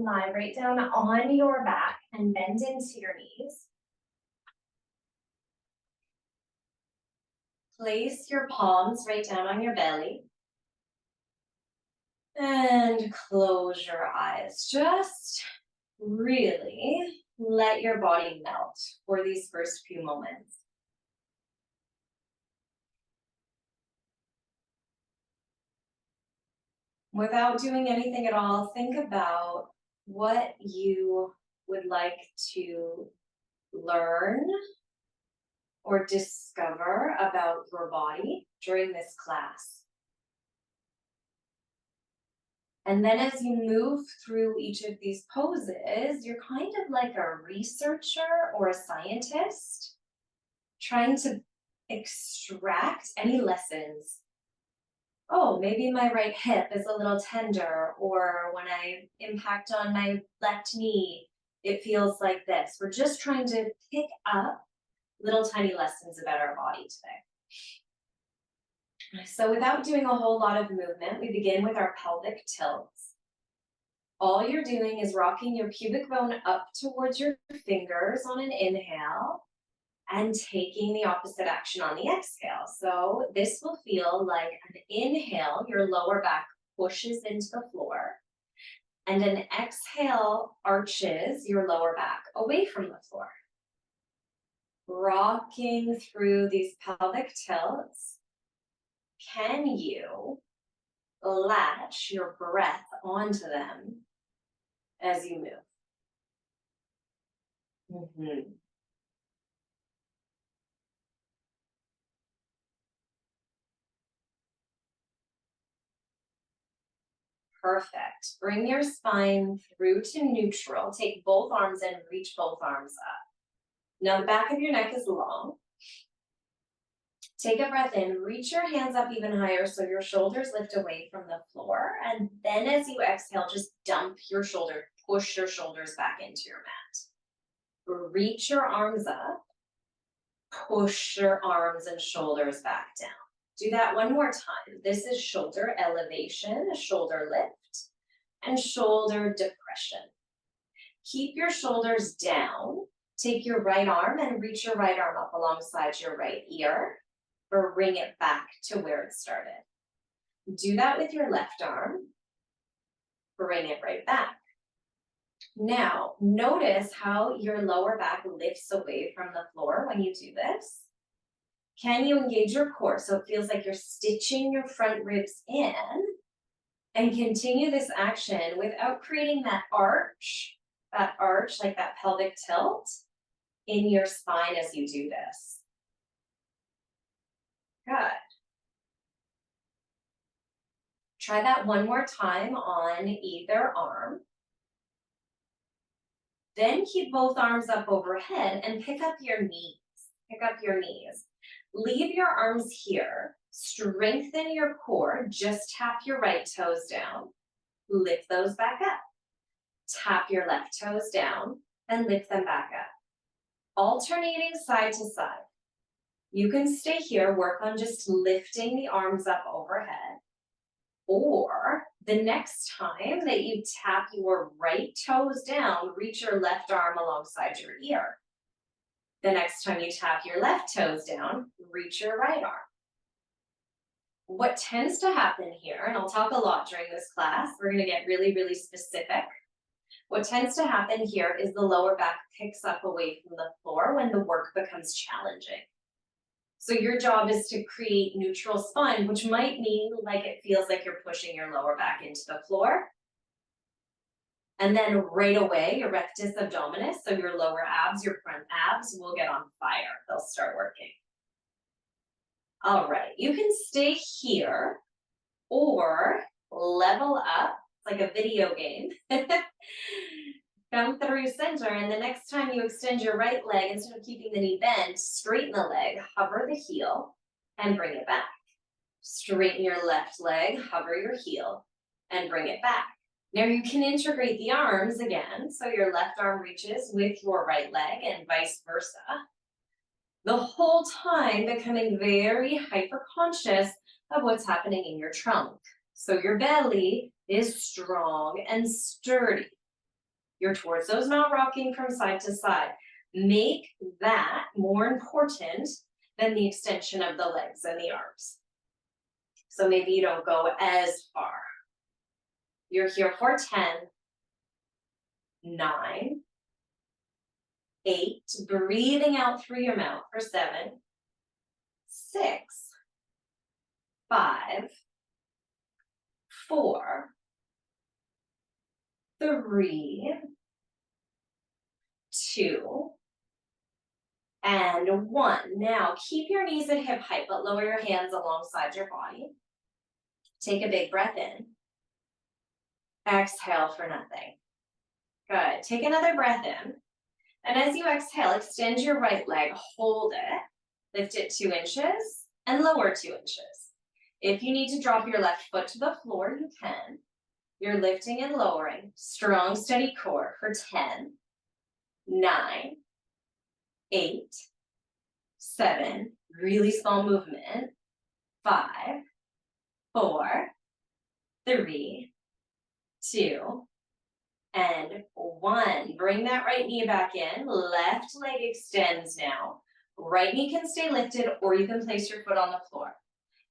Lie right down on your back and bend into your knees. Place your palms right down on your belly. And close your eyes. Just really let your body melt for these first few moments. Without doing anything at all, think about what you would like to learn or discover about your body during this class. And then as you move through each of these poses, you're kind of like a researcher or a scientist trying to extract any lessons. Oh, maybe my right hip is a little tender, or when I impact on my left knee, it feels like this. We're just trying to pick up little tiny lessons about our body today. So without doing a whole lot of movement, we begin with our pelvic tilts. All you're doing is rocking your pubic bone up towards your fingers on an inhale and taking the opposite action on the exhale. So this will feel like an inhale, your lower back pushes into the floor, and an exhale arches your lower back away from the floor. Rocking through these pelvic tilts. Can you latch your breath onto them as you move? Perfect. Bring your spine through to neutral. Take both arms and reach both arms up. Now the back of your neck is long. Take a breath in, reach your hands up even higher so your shoulders lift away from the floor. And then as you exhale, just dump your shoulder, push your shoulders back into your mat. Reach your arms up, push your arms and shoulders back down. Do that one more time. This is shoulder elevation, shoulder lift, and shoulder depression. Keep your shoulders down. Take your right arm and reach your right arm up alongside your right ear. Bring it back to where it started. Do that with your left arm. Bring it right back. Now, notice how your lower back lifts away from the floor when you do this. Can you engage your core so it feels like you're stitching your front ribs in, and continue this action without creating that arch like that pelvic tilt in your spine as you do this? Good. Try that one more time on either arm. Then keep both arms up overhead and pick up your knees. Pick up your knees. Leave your arms here. Strengthen your core. Just tap your right toes down. Lift those back up. Tap your left toes down and lift them back up. Alternating side to side. You can stay here, work on just lifting the arms up overhead. Or the next time that you tap your right toes down, reach your left arm alongside your ear. The next time you tap your left toes down, reach your right arm. What tends to happen here, and I'll talk a lot during this class, we're going to get really, really specific. What tends to happen here is the lower back picks up away from the floor when the work becomes challenging. So your job is to create neutral spine, which might mean like it feels like you're pushing your lower back into the floor. And then right away, your rectus abdominis, so your lower abs, your front abs will get on fire. They'll start working. All right, you can stay here or level up. It's like a video game. Come through center, and the next time you extend your right leg, instead of keeping the knee bent, straighten the leg, hover the heel, and bring it back. Straighten your left leg, hover your heel, and bring it back. Now you can integrate the arms again, so your left arm reaches with your right leg and vice versa. The whole time becoming very hyper-conscious of what's happening in your trunk. So your belly is strong and sturdy. Your torso is not rocking from side to side. Make that more important than the extension of the legs and the arms. So maybe you don't go as far. You're here for 10, 9, 8, breathing out through your mouth for 7, 6, 5, 4, 3, 2, and 1. Now keep your knees at hip height, but lower your hands alongside your body. Take a big breath in. Exhale for nothing. Good. Take another breath in. And as you exhale, extend your right leg, hold it, lift it 2 inches, and lower 2 inches. If you need to drop your left foot to the floor, you can. You're lifting and lowering. Strong, steady core for 10, 9, 8, 7, really small movement, 5, 4, 3, 2, and 1. Bring that right knee back in. Left leg extends now. Right knee can stay lifted, or you can place your foot on the floor.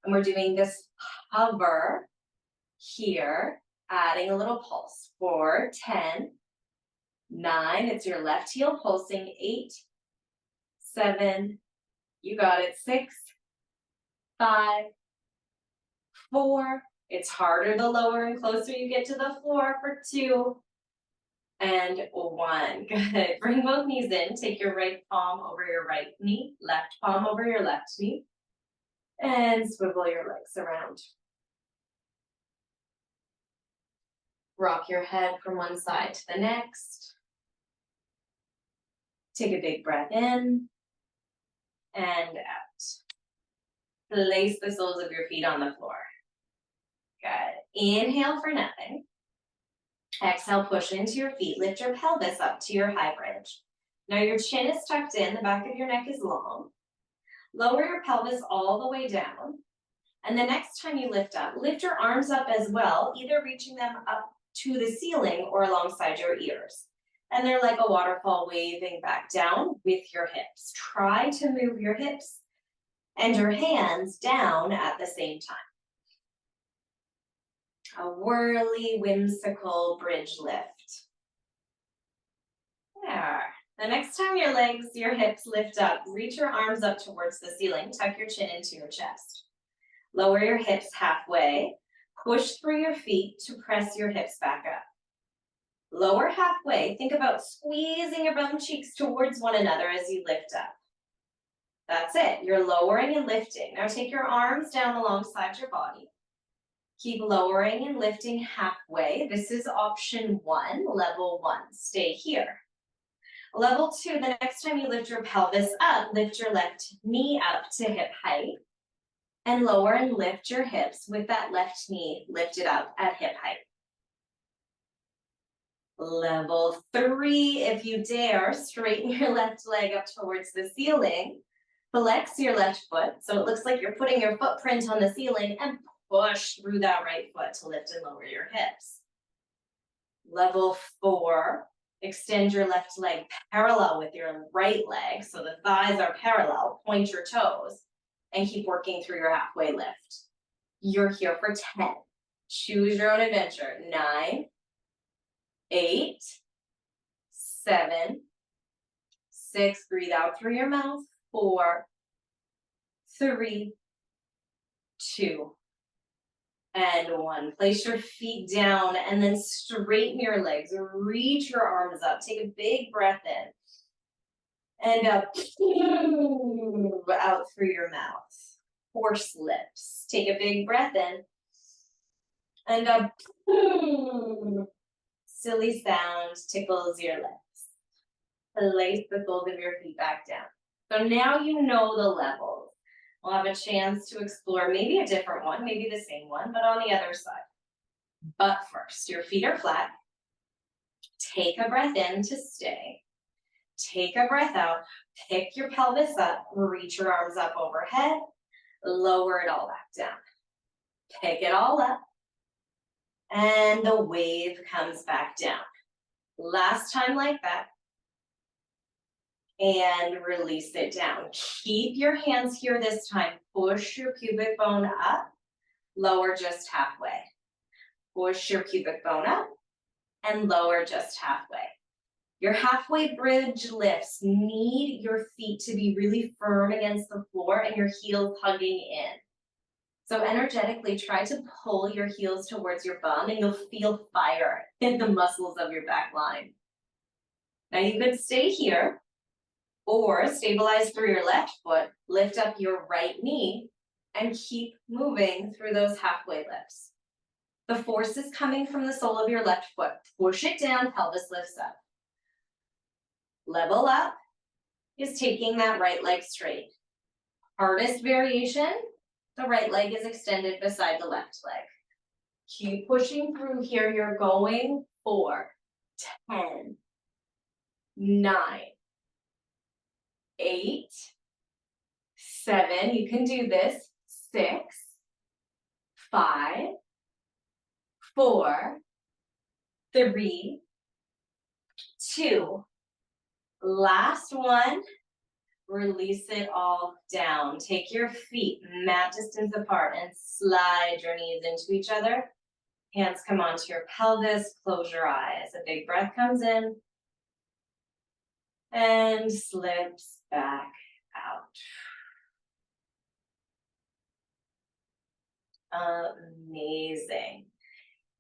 And we're doing this hover here, adding a little pulse for 10, 9, it's your left heel pulsing, 8, 7, you got it, 6, 5, 4, it's harder the lower and closer you get to the floor for 2, and 1. Good. Bring both knees in, take your right palm over your right knee, left palm over your left knee, and swivel your legs around. Rock your head from one side to the next. Take a big breath in and out. Place the soles of your feet on the floor. Good. Inhale for nothing. Exhale, push into your feet. Lift your pelvis up to your high bridge. Now your chin is tucked in, the back of your neck is long. Lower your pelvis all the way down. And the next time you lift up, lift your arms up as well, either reaching them up to the ceiling or alongside your ears. And they're like a waterfall waving back down with your hips. Try to move your hips and your hands down at the same time. A whirly, whimsical bridge lift. There. The next time your hips lift up, reach your arms up towards the ceiling, tuck your chin into your chest. Lower your hips halfway, push through your feet to press your hips back up. Lower halfway, think about squeezing your bum cheeks towards one another as you lift up. That's it, you're lowering and lifting. Now take your arms down alongside your body. Keep lowering and lifting halfway. This is option 1, level 1. Stay here. Level 2, the next time you lift your pelvis up, lift your left knee up to hip height and lower and lift your hips with that left knee lifted up at hip height. Level 3, if you dare, straighten your left leg up towards the ceiling. Flex your left foot so it looks like you're putting your footprint on the ceiling and push through that right foot to lift and lower your hips. Level 4, extend your left leg parallel with your right leg so the thighs are parallel, point your toes, and keep working through your halfway lift. You're here for 10. Choose your own adventure. 9, 8, 7, 6, breathe out through your mouth. 4, 3, 2, and 1. Place your feet down and then straighten your legs. Reach your arms up. Take a big breath in. And up, out through your mouth. Horse lips. Take a big breath in. And up, silly sound tickles your lips. Place the soles of your feet back down. So now you know the levels. We'll have a chance to explore maybe a different one, maybe the same one, but on the other side. But first, your feet are flat. Take a breath in to stay. Take a breath out. Pick your pelvis up. Reach your arms up overhead. Lower it all back down. Pick it all up. And the wave comes back down. Last time like that. And release it down. Keep your hands here this time. Push your pubic bone up, lower just halfway. Push your pubic bone up and lower just halfway. Your halfway bridge lifts need your feet to be really firm against the floor and your heels hugging in. So energetically, try to pull your heels towards your bum and you'll feel fire in the muscles of your back line. Now you could stay here or stabilize through your left foot, lift up your right knee, and keep moving through those halfway lifts. The force is coming from the sole of your left foot. Push it down, pelvis lifts up. Level up is taking that right leg straight. Hardest variation, the right leg is extended beside the left leg. Keep pushing through here. You're going for 10, 9, 8, 7, you can do this, 6, 5, 4, 3, 2, last one, release it all down. Take your feet mat distance apart and slide your knees into each other. Hands come onto your pelvis, close your eyes. A big breath comes in and slips back out. Amazing.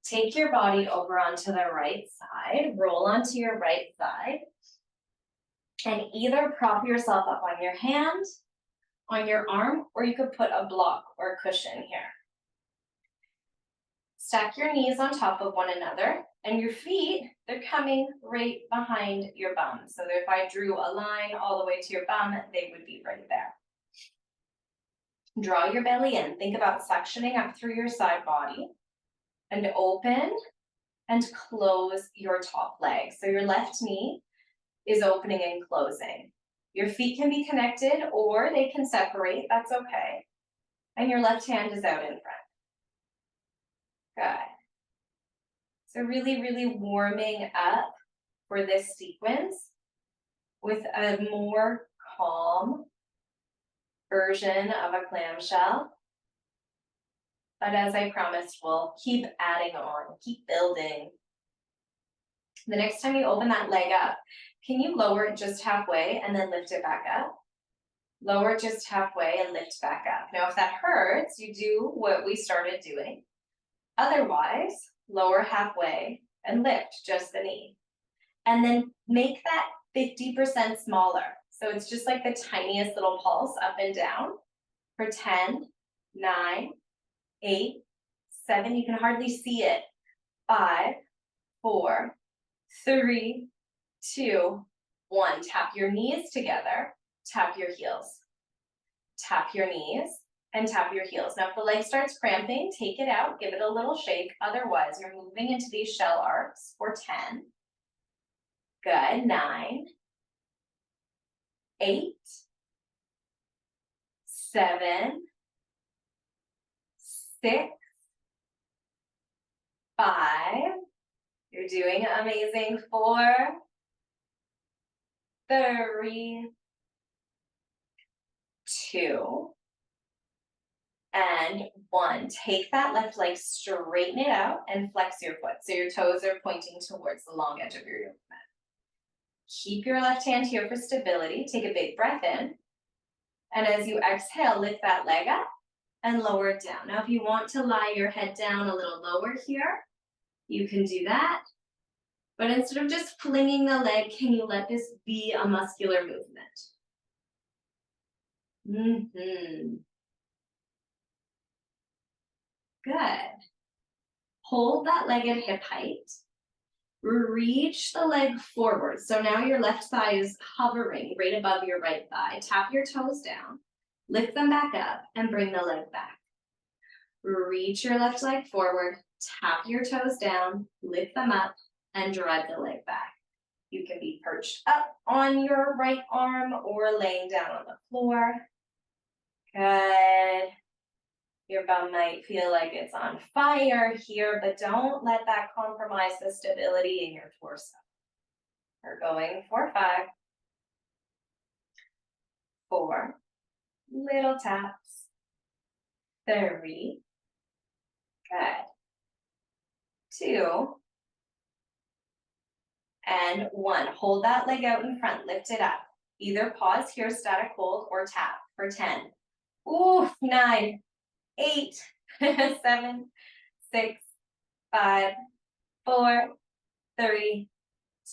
Take your body over onto the right side, roll onto your right side, and either prop yourself up on your hand, on your arm, or you could put a block or cushion here. Stack your knees on top of one another, and your feet, they're coming right behind your bum. So if I drew a line all the way to your bum, they would be right there. Draw your belly in. Think about suctioning up through your side body and open and close your top leg. So your left knee is opening and closing. Your feet can be connected or they can separate, that's okay. And your left hand is out in front. Good. So really, really warming up for this sequence with a more calm version of a clamshell. But as I promised, we'll keep adding on, keep building. The next time you open that leg up, can you lower it just halfway and then lift it back up? Lower it just halfway and lift back up. Now, if that hurts, you do what we started doing. Otherwise, lower halfway and lift just the knee. And then make that 50% smaller. So it's just like the tiniest little pulse up and down for 10, 9, 8, 7, you can hardly see it. 5, 4, 3, 2, 1. Tap your knees together, tap your heels. Tap your knees and tap your heels. Now if the leg starts cramping, take it out, give it a little shake. Otherwise, you're moving into these shell arcs for 10. Good, 9, 8, 7, 6, 5, you're doing amazing. 4, 3, 2, and 1. Take that left leg, straighten it out, and flex your foot. So your toes are pointing towards the long edge of your yoga mat. Keep your left hand here for stability. Take a big breath in. And as you exhale, lift that leg up and lower it down. Now, if you want to lie your head down a little lower here, you can do that. But instead of just flinging the leg, can you let this be a muscular movement? Good. Hold that leg at hip height. Reach the leg forward. So now your left thigh is hovering right above your right thigh. Tap your toes down, lift them back up, and bring the leg back. Reach your left leg forward, tap your toes down, lift them up, and drive the leg back. You can be perched up on your right arm or laying down on the floor. Good. Your bum might feel like it's on fire here, but don't let that compromise the stability in your torso. We're going for 5, 4, little taps, 3, good, 2, and 1. Hold that leg out in front, lift it up. Either pause here, static hold, or tap for 10. Ooh, 9, 8, 7, 6, 5, 4, 3,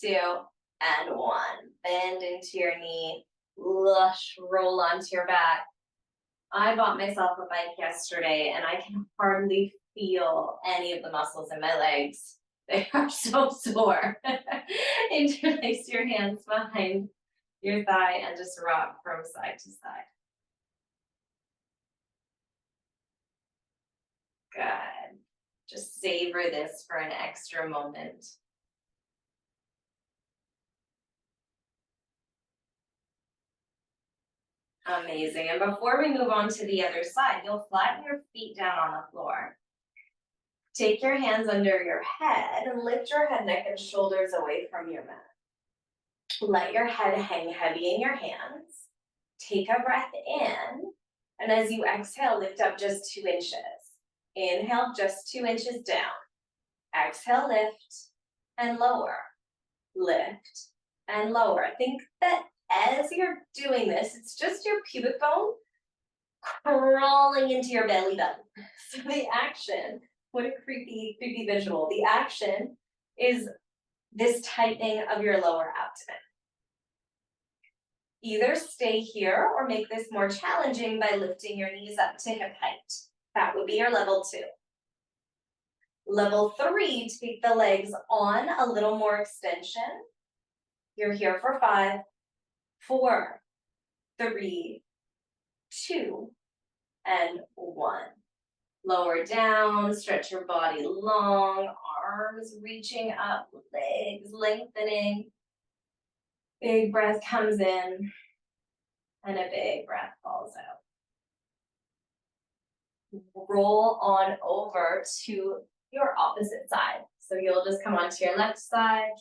2, and 1. Bend into your knee, lush, roll onto your back. I bought myself a bike yesterday and I can hardly feel any of the muscles in my legs. They are so sore. Interlace your hands behind your thigh and just rock from side to side. Good. Just savor this for an extra moment. Amazing. And before we move on to the other side, you'll flatten your feet down on the floor. Take your hands under your head and lift your head, neck, and shoulders away from your mat. Let your head hang heavy in your hands. Take a breath in, and as you exhale, lift up just 2 inches. Inhale, just 2 inches down. Exhale, lift and lower. Lift and lower. Think that as you're doing this, it's just your pubic bone crawling into your belly button. So the action, what a creepy visual. The action is this tightening of your lower abdomen. Either stay here or make this more challenging by lifting your knees up to hip height. That would be your level 2. Level 3, take the legs on a little more extension. You're here for 5, 4, 3, 2, and 1. Lower down, stretch your body long, arms reaching up, legs lengthening. Big breath comes in, and a big breath falls out. Roll on over to your opposite side. So you'll just come onto your left side,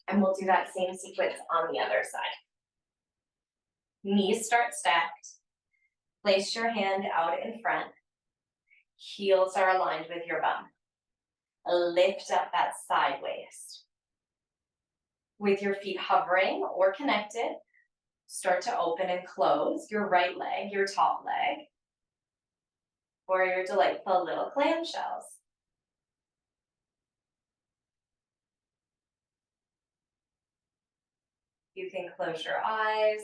and we'll do that same sequence on the other side. Knees start stacked. Place your hand out in front. Heels are aligned with your bum. Lift up that side waist. With your feet hovering or connected, start to open and close your right leg, your top leg, or your delightful little clamshells. You can close your eyes.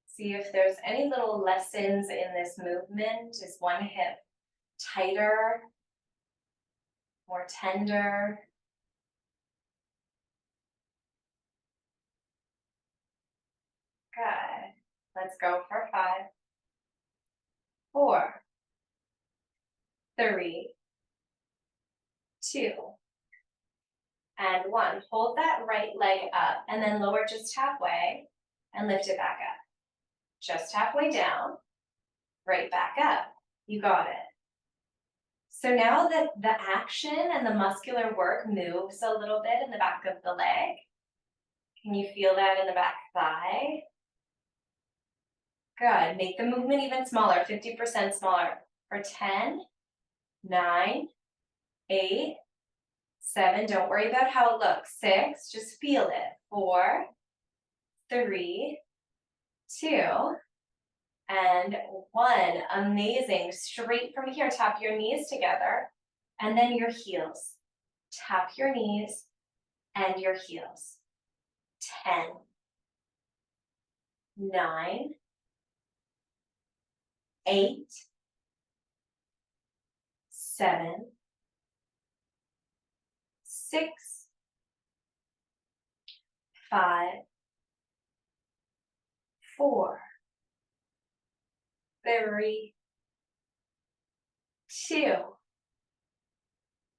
See if there's any little lessons in this movement. Is one hip tighter, more tender? Good. Let's go for 5, 4, 3, 2, and 1. Hold that right leg up and then lower just halfway and lift it back up. Just halfway down, right back up. You got it. So now that the action and the muscular work moves a little bit in the back of the leg, can you feel that in the back thigh? Good. Make the movement even smaller, 50% smaller. For 10, 9, 8, 7. Don't worry about how it looks. 6, just feel it. 4, 3, 2, and 1. Amazing. Straight from here, tap your knees together, and then your heels. Tap your knees and your heels. 10, 9, 8, 7, 6, 5, 4, 3, 2,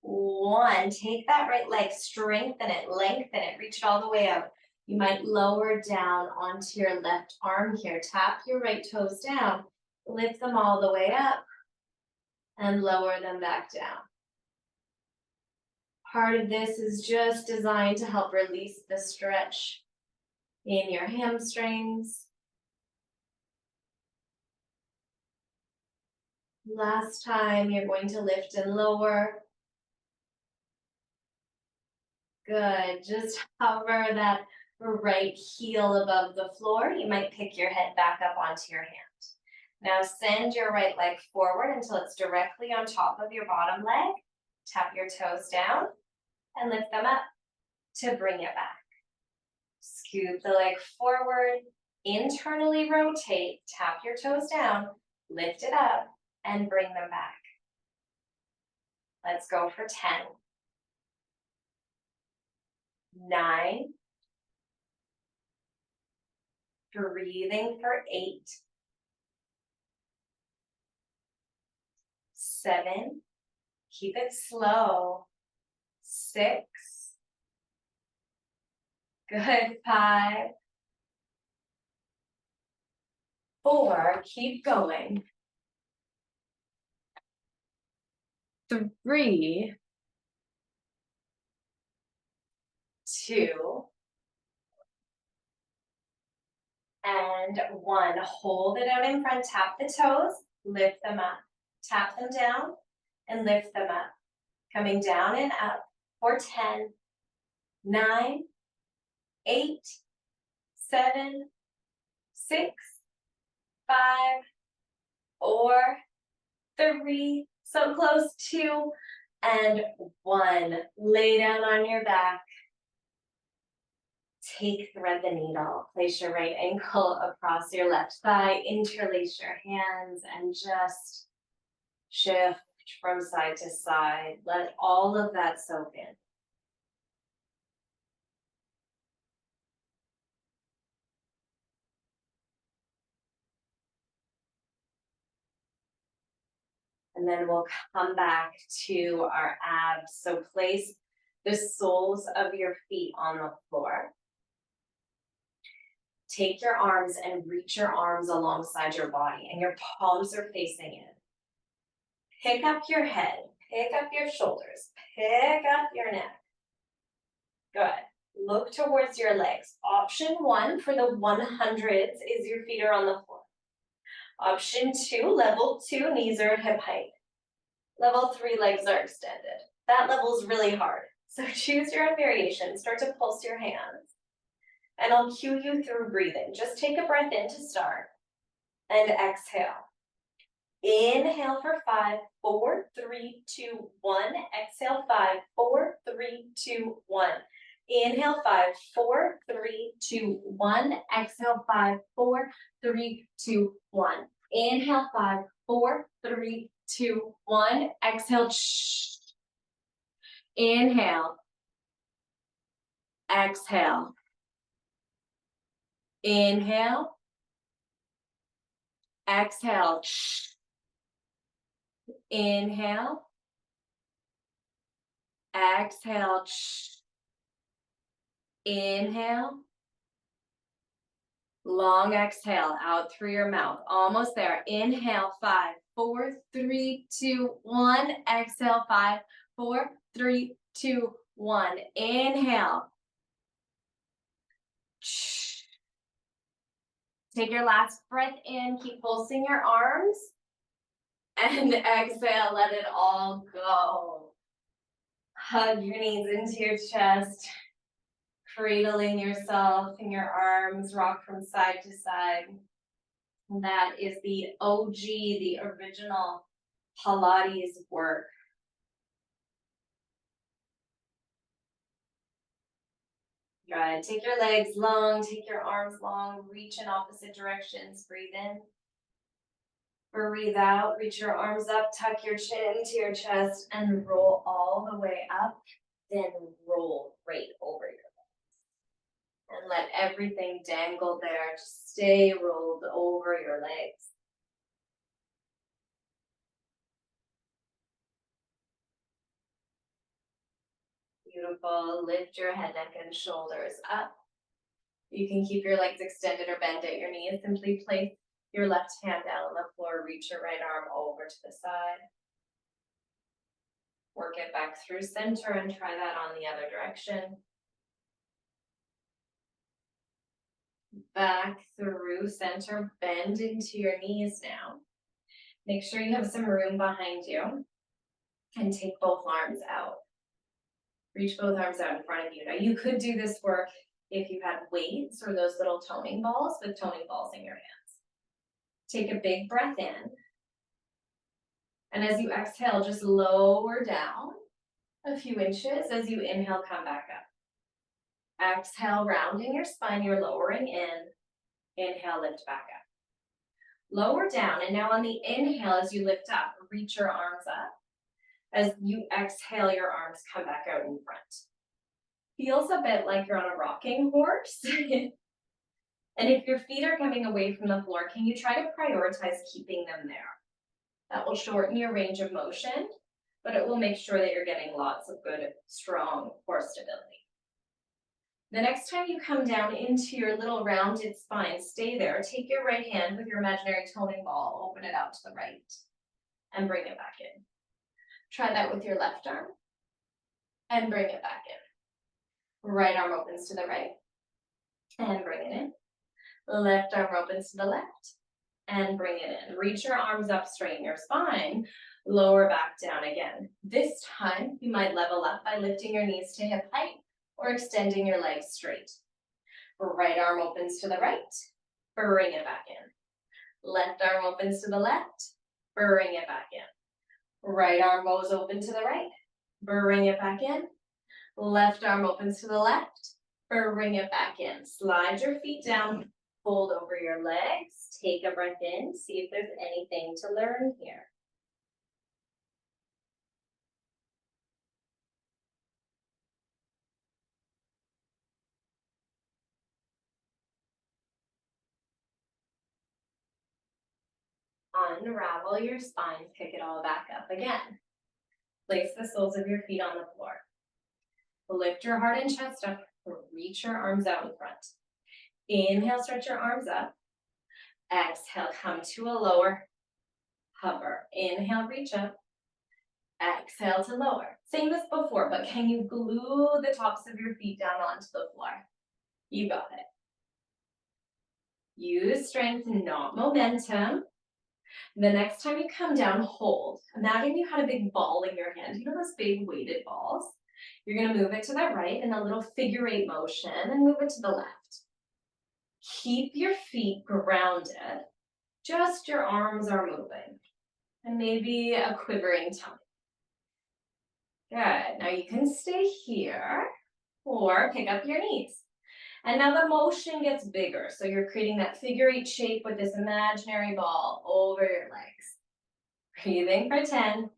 1. Take that right leg, strengthen it, lengthen it, reach it all the way up. You might lower down onto your left arm here. Tap your right toes down, lift them all the way up, and lower them back down. Part of this is just designed to help release the stretch in your hamstrings. Last time, you're going to lift and lower. Good, just hover that right heel above the floor. You might pick your head back up onto your hand. Now send your right leg forward until it's directly on top of your bottom leg. Tap your toes down and lift them up to bring it back. Scoop the leg forward, internally rotate, tap your toes down, lift it up, and bring them back. Let's go for 10. 9. Breathing for 8. 7. Keep it slow. 6. Good. 5. 4. Keep going. 3. 2. And 1. Hold it out in front. Tap the toes. Lift them up. Tap them down and lift them up. Coming down and up for 10, 9, 8, 7, 6, 5, 4, 3, so close, 2, and 1. Lay down on your back. Thread the needle. Place your right ankle across your left thigh. Interlace your hands and just shift from side to side. Let all of that soak in. And then we'll come back to our abs. So place the soles of your feet on the floor. Take your arms and reach your arms alongside your body, and your palms are facing in. Pick up your head, pick up your shoulders, pick up your neck. Good. Look towards your legs. Option 1 for the 100s is your feet are on the floor. Option 2, level 2, knees are at hip height. Level 3, legs are extended. That level is really hard. So choose your own variation. Start to pulse your hands. And I'll cue you through breathing. Just take a breath in to start. And exhale. Inhale for 5, 4, 3, 2, 1. Exhale 5, 4, 3, 2, 1. Inhale 5, 4, 3, 2, 1. Exhale 5, 4, 3, 2, 1. Inhale 5, 4, 3, 2, 1. Exhale. Inhale. Exhale. Inhale. Exhale. Inhale. Exhale. Inhale. Long exhale out through your mouth. Almost there. Inhale, 5, 4, 3, 2, 1. Exhale, 5, 4, 3, 2, 1. Inhale. Take your last breath in. Keep pulsing your arms. And exhale, let it all go. Hug your knees into your chest. Cradling yourself in your arms, rock from side to side. That is the OG, the original Pilates work. Good. Take your legs long, take your arms long, reach in opposite directions. Breathe in. Breathe out, reach your arms up, tuck your chin into your chest, and roll all the way up. Then roll right over your and let everything dangle there. Just stay rolled over your legs. Beautiful. Lift your head, neck, and shoulders up. You can keep your legs extended or bend at your knees. Simply place your left hand down on the floor. Reach your right arm over to the side. work it back through center and try that on the other direction. Back through center, bend into your knees now. Make sure you have some room behind you and take both arms out. Reach both arms out in front of you. Now you could do this work if you had weights or those little toning balls with toning balls in your hands. Take a big breath in. And as you exhale, just lower down a few inches. As you inhale, come back up. Exhale, rounding your spine, you're lowering in. Inhale, lift back up. Lower down, and now on the inhale, as you lift up, reach your arms up. As you exhale, your arms come back out in front. Feels a bit like you're on a rocking horse. And if your feet are coming away from the floor, can you try to prioritize keeping them there? That will shorten your range of motion, but it will make sure that you're getting lots of good, strong core stability. The next time you come down into your little rounded spine, stay there. Take your right hand with your imaginary toning ball, open it out to the right, and bring it back in. Try that with your left arm, and bring it back in. Right arm opens to the right, and bring it in. Left arm opens to the left, and bring it in. Reach your arms up, straighten your spine, lower back down again. This time, you might level up by lifting your knees to hip height or extending your legs straight. Right arm opens to the right, bring it back in. Left arm opens to the left, bring it back in. Right arm goes open to the right, bring it back in. Left arm opens to the left, bring it back in. Slide your feet down, fold over your legs, take a breath in, see if there's anything to learn here. Unravel your spine, pick it all back up again. Place the soles of your feet on the floor. Lift your heart and chest up, reach your arms out in front. Inhale, stretch your arms up. Exhale, come to a lower, hover. Inhale, reach up. Exhale to lower. Same as before, but can you glue the tops of your feet down onto the floor? You got it. Use strength, not momentum. The next time you come down, hold. Imagine you had a big ball in your hand. You know those big weighted balls? You're going to move it to the right in a little figure 8 motion and move it to the left. Keep your feet grounded. Just your arms are moving. And maybe a quivering tummy. Good. Now you can stay here or pick up your knees. And now the motion gets bigger. So you're creating that figure 8 shape with this imaginary ball over your legs. Breathing for 10.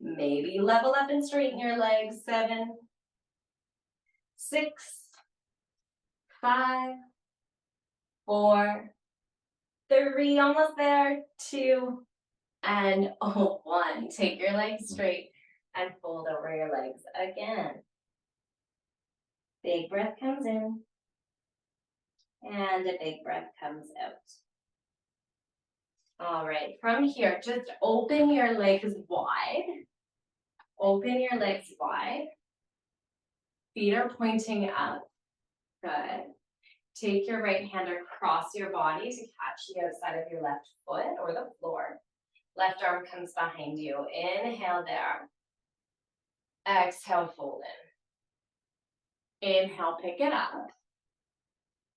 Maybe level up and straighten your legs. 7, 6, 5, 4, 3, almost there. 2, and 1. Take your legs straight and fold over your legs again. Big breath comes in. And a big breath comes out. All right, from here, just open your legs wide. Open your legs wide. Feet are pointing up. Good. Take your right hand across your body to catch the outside of your left foot or the floor. Left arm comes behind you. Inhale there. Exhale, fold in. Inhale, pick it up.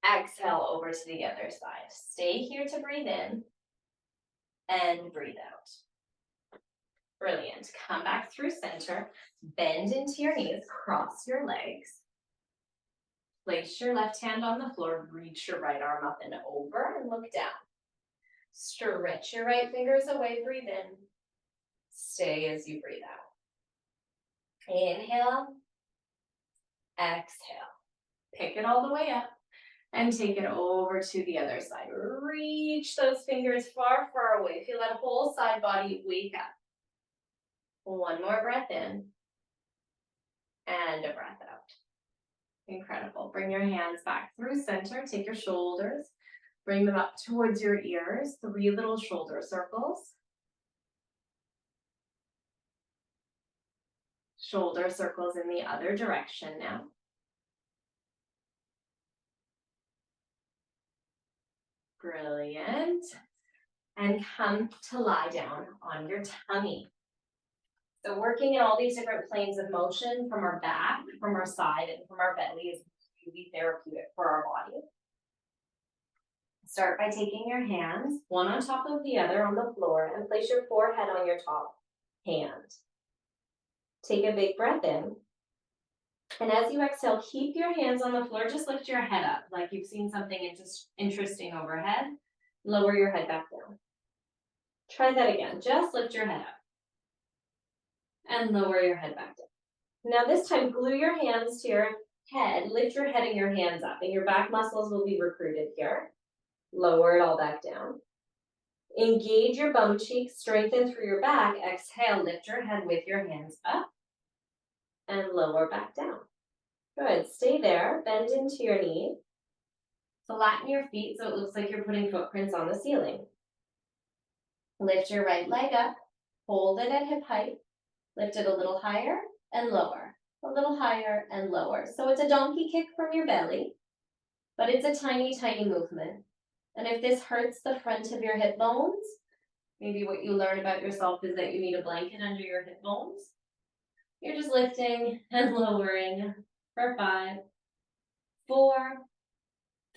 Exhale over to the other side. Stay here to breathe in and breathe out. Brilliant. Come back through center. Bend into your knees. Cross your legs. Place your left hand on the floor. Reach your right arm up and over and look down. Stretch your right fingers away. Breathe in. Stay as you breathe out. Inhale. Exhale. Pick it all the way up. And take it over to the other side. Reach those fingers far, far away. Feel that whole side body wake up. One more breath in. And a breath out. Incredible. Bring your hands back through center. Take your shoulders. Bring them up towards your ears. 3 little shoulder circles. Shoulder circles in the other direction now. Brilliant. And come to lie down on your tummy. So working in all these different planes of motion from our back, from our side, and from our belly is really therapeutic for our body. Start by taking your hands, one on top of the other on the floor, and place your forehead on your top hand. Take a big breath in. And as you exhale, keep your hands on the floor. Just lift your head up like you've seen something interesting overhead. Lower your head back down. Try that again. Just lift your head up. And lower your head back down. Now this time, glue your hands to your head. Lift your head and your hands up. And your back muscles will be recruited here. Lower it all back down. Engage your bum cheeks. Strengthen through your back. Exhale, lift your head with your hands up. And lower back down. Good. Stay there. Bend into your knee. Flatten your feet so it looks like you're putting footprints on the ceiling. Lift your right leg up. Hold it at hip height. Lift it a little higher and lower. A little higher and lower. So it's a donkey kick from your belly, but it's a tiny, tiny movement. And if this hurts the front of your hip bones, maybe what you learn about yourself is that you need a blanket under your hip bones. You're just lifting and lowering for 5, 4,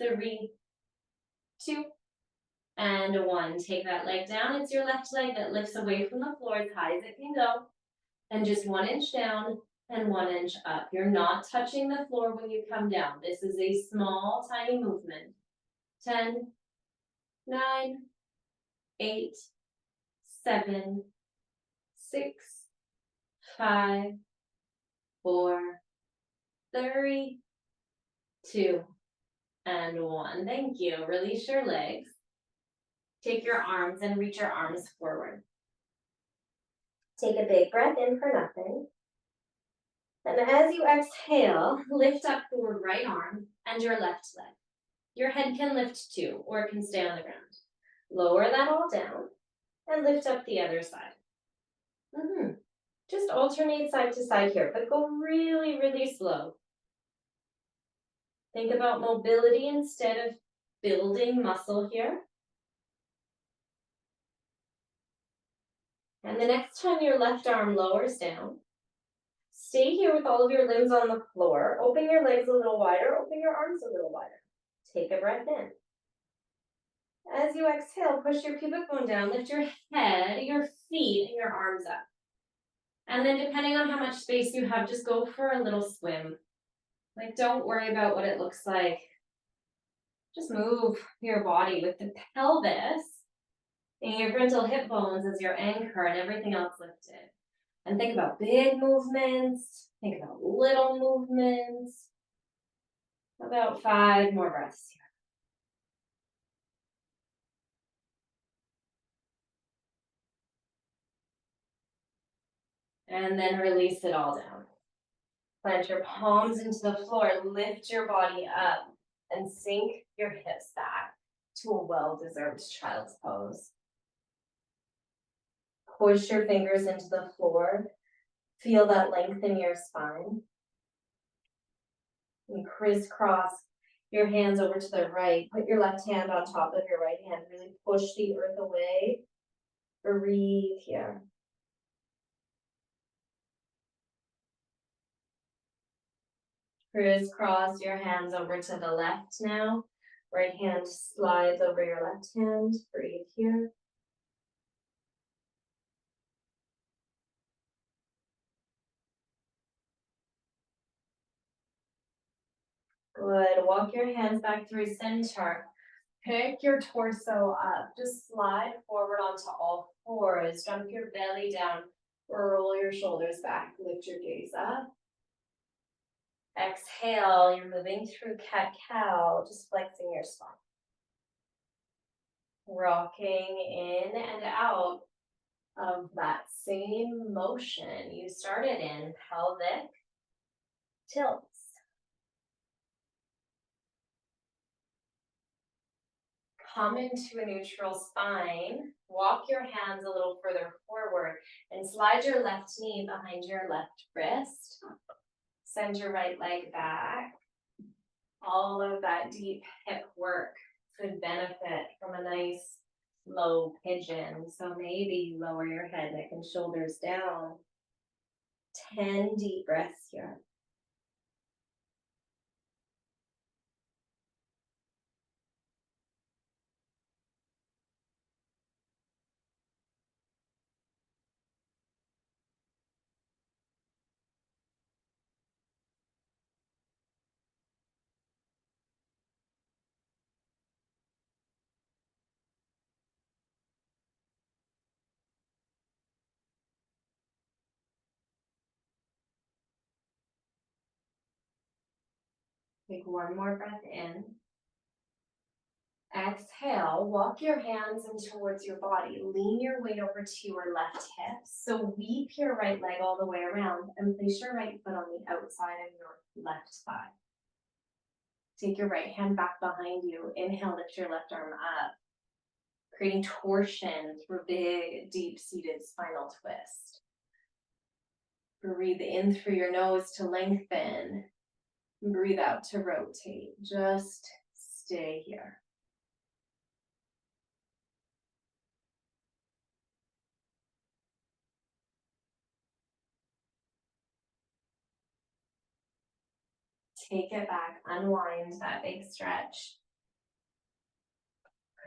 3, 2, and 1. Take that leg down. It's your left leg that lifts away from the floor as high as it can go. And just 1 inch down and 1 inch up. You're not touching the floor when you come down. This is a small, tiny movement. 10, 9, 8, 7, 6, 5, 4, 3, 2, and 1. Thank you. Release your legs. Take your arms and reach your arms forward. Take a big breath in for nothing. And as you exhale, lift up your right arm and your left leg. Your head can lift too, or it can stay on the ground. Lower that all down and lift up the other side. Just alternate side to side here, but go really, really slow. Think about mobility instead of building muscle here. And the next time your left arm lowers down, stay here with all of your limbs on the floor. Open your legs a little wider, open your arms a little wider. Take a breath in. As you exhale, push your pubic bone down, lift your head, your feet, and your arms up. And then depending on how much space you have, just go for a little swim. Like, don't worry about what it looks like. Just move your body with the pelvis and your frontal hip bones as your anchor and everything else lifted. And think about big movements. Think about little movements. About 5 more breaths here. And then release it all down. Plant your palms into the floor. Lift your body up and sink your hips back to a well-deserved child's pose. Push your fingers into the floor. Feel that length in your spine. And crisscross your hands over to the right. Put your left hand on top of your right hand. Really push the earth away. Breathe here. Crisscross your hands over to the left now. Right hand slides over your left hand. Breathe here. Good. Walk your hands back through center. Pick your torso up. Just slide forward onto all fours. Dump your belly down. Roll your shoulders back. Lift your gaze up. Exhale. You're moving through cat-cow. Just flexing your spine. Rocking in and out of that same motion you started in, pelvic tilts. Come into a neutral spine. Walk your hands a little further forward and slide your left knee behind your left wrist. Send your right leg back. All of that deep hip work could benefit from a nice low pigeon. So maybe you lower your head, neck, and shoulders down. 10 deep breaths here. Take one more breath in. Exhale, walk your hands in towards your body. Lean your weight over to your left hip. So weave your right leg all the way around and place your right foot on the outside of your left thigh. Take your right hand back behind you. Inhale, lift your left arm up, creating torsion through big, deep-seated spinal twist. Breathe in through your nose to lengthen. Breathe out to rotate. Just stay here. Take it back, unwind that big stretch.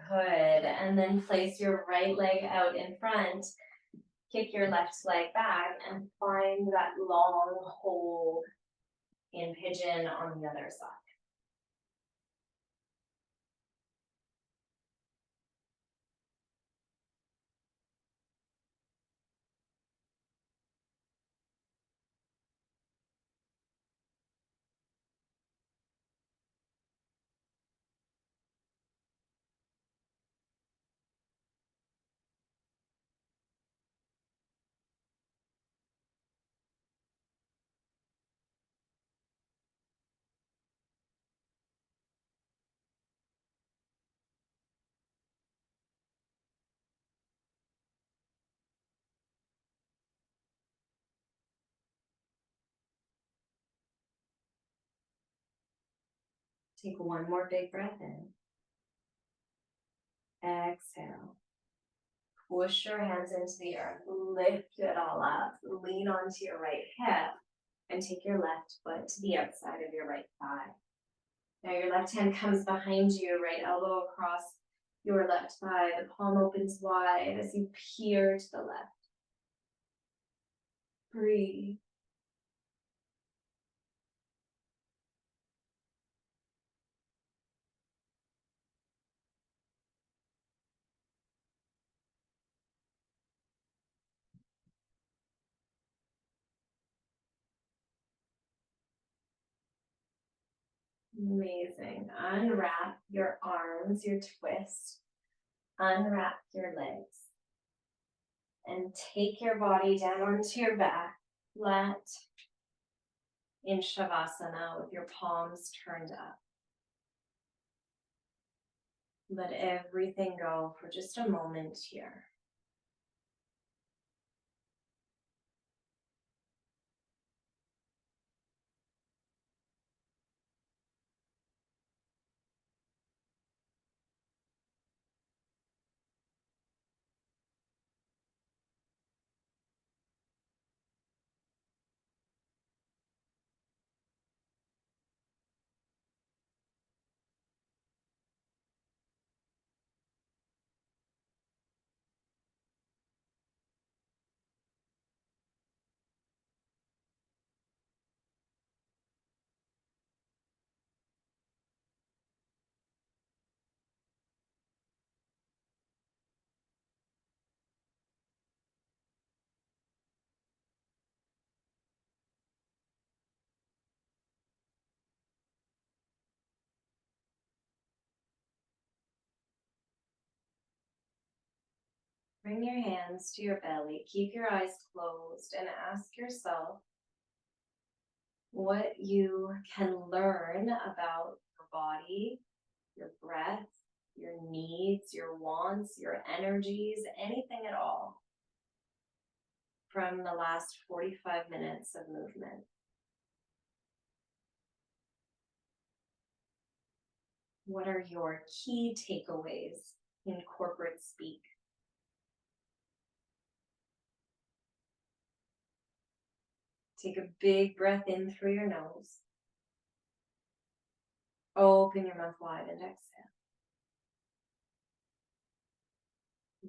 Good, and then place your right leg out in front. Kick your left leg back and find that long hold in pigeon on the other side. Take one more big breath in. Exhale. Push your hands into the earth. Lift it all up. Lean onto your right hip and take your left foot to the outside of your right thigh. Now your left hand comes behind you, right elbow across your left thigh. The palm opens wide as you peer to the left. Breathe. Amazing. Unwrap your arms, your twist. Unwrap your legs. And take your body down onto your back, flat in Shavasana with your palms turned up. Let everything go for just a moment here. Bring your hands to your belly. Keep your eyes closed and ask yourself what you can learn about your body, your breath, your needs, your wants, your energies, anything at all from the last 45 minutes of movement. What are your key takeaways in corporate speak? Take a big breath in through your nose. Open your mouth wide and exhale.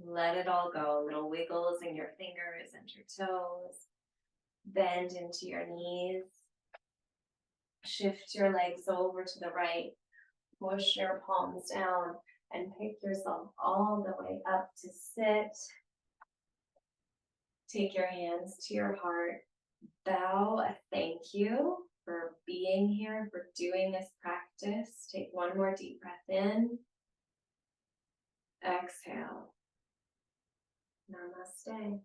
Let it all go. Little wiggles in your fingers and your toes. Bend into your knees. Shift your legs over to the right. Push your palms down and pick yourself all the way up to sit. Take your hands to your heart. Bow a thank you for being here, for doing this practice. Take one more deep breath in. Exhale. Namaste.